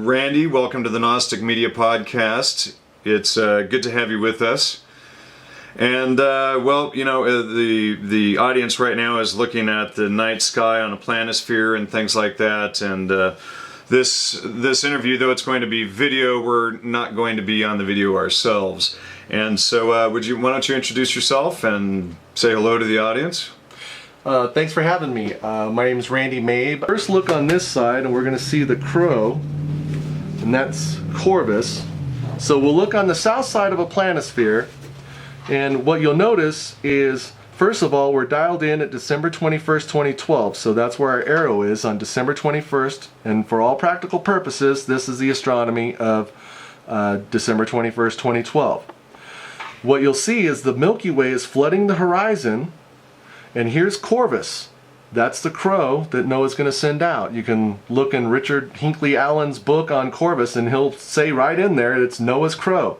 Randy, welcome to the Gnostic Media Podcast. It's good to have you with us. And the audience right now is looking at the night sky on a planisphere and things like that. And this interview, though it's going to be video, we're not going to be on the video ourselves. And so, why don't you introduce yourself and say hello to the audience? Thanks for having me. My name is Randy Mabe. First look on this side, and we're going to see the crow. And that's Corvus. So we'll look on the south side of a planisphere, and what you'll notice is, first of all, we're dialed in at December 21st, 2012. So that's where our arrow is, on December 21st, and for all practical purposes, this is the astronomy of December 21st, 2012. What you'll see is the Milky Way is flooding the horizon, and here's Corvus. That's the crow that Noah's going to send out. You can look in Richard Hinckley Allen's book on Corvus, and he'll say right in there it's Noah's crow.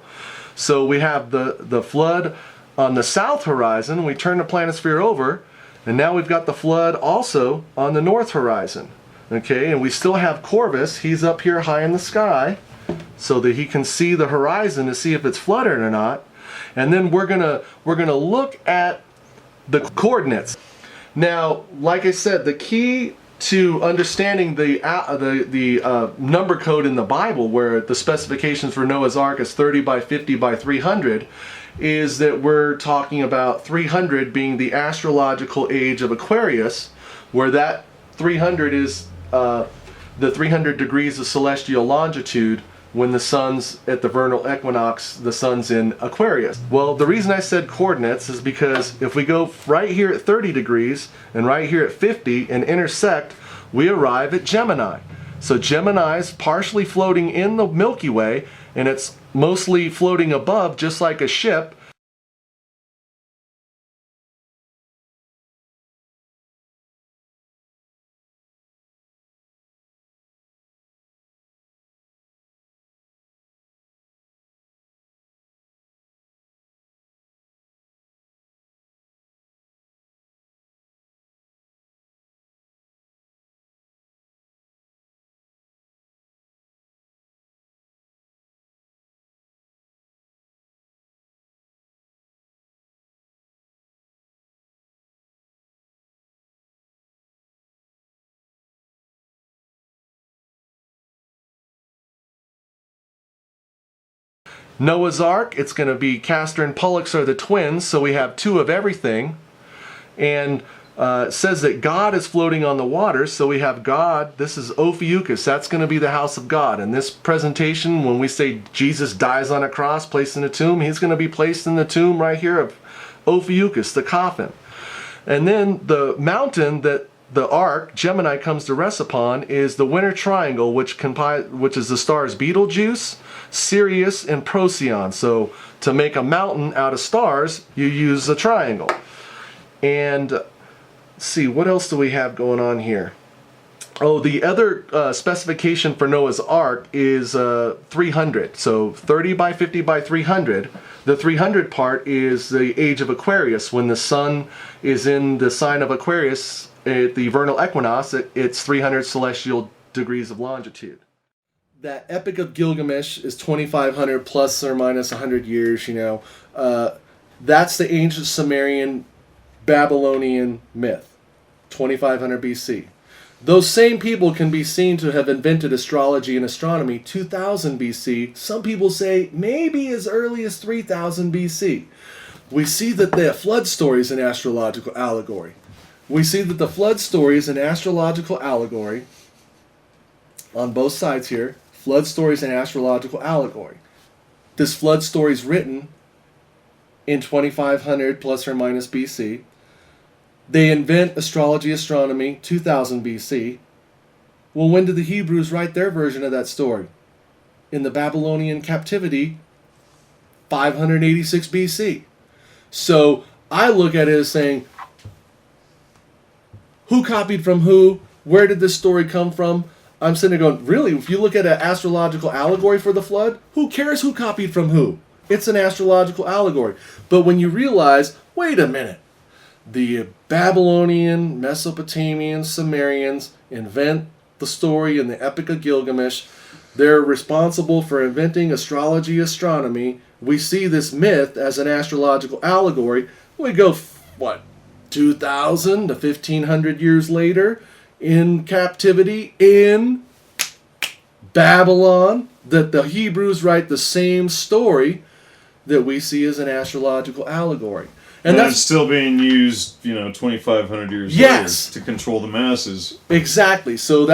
So we have the flood on the south horizon. We turn the planisphere over, and now we've got the flood also on the north horizon. Okay, and we still have Corvus. He's up here high in the sky so that he can see the horizon to see if it's flooded or not. And then we're gonna look at the coordinates. Now, like I said, the key to understanding the number code in the Bible, where the specifications for Noah's Ark is 30 by 50 by 300, is that we're talking about 300 being the astrological age of Aquarius, where that 300 is the 300 degrees of celestial longitude. When the sun's at the vernal equinox, the sun's in Aquarius. Well, the reason I said coordinates is because if we go right here at 30 degrees and right here at 50 and intersect, we arrive at Gemini. So Gemini is partially floating in the Milky Way, and it's mostly floating above, just like a ship. Noah's Ark, it's going to be Castor and Pollux are the twins, so we have two of everything. And it says that God is floating on the water, so we have God. This is Ophiuchus. That's going to be the house of God. In this presentation, when we say Jesus dies on a cross, placed in a tomb, he's going to be placed in the tomb right here of Ophiuchus, the coffin. And then the mountain that the ark, Gemini, comes to rest upon is the winter triangle, which is the stars Betelgeuse, Sirius, and Procyon. So to make a mountain out of stars, you use a triangle. And let's see, what else do we have going on here? Oh, the other specification for Noah's Ark is 300. So 30 by 50 by 300. The 300 part is the age of Aquarius. When the sun is in the sign of Aquarius at the vernal equinox, it's 300 celestial degrees of longitude. That Epic of Gilgamesh is 2,500 plus or minus 100 years, That's the ancient Sumerian Babylonian myth, 2,500 BC. Those same people can be seen to have invented astrology and astronomy 2000 BC. Some people say maybe as early as 3000 BC. We see that the flood story is an astrological allegory. On both sides here. Flood story is an astrological allegory. This flood story is written in 2500 plus or minus BC. They invent astrology, astronomy, 2000 BC. Well, when did the Hebrews write their version of that story? In the Babylonian captivity, 586 BC. So I look at it as saying, who copied from who? Where did this story come from? I'm sitting there going, really, if you look at an astrological allegory for the flood, who cares who copied from who? It's an astrological allegory. But when you realize, wait a minute, the Babylonian, Mesopotamian, Sumerians invent the story in the Epic of Gilgamesh. They're responsible for inventing astrology, astronomy. We see this myth as an astrological allegory. We go, what, 2,000 to 1,500 years later in captivity in Babylon, that the Hebrews write the same story that we see as an astrological allegory. And that's still being used, 2,500 years Yes. later to control the masses. Exactly. So that's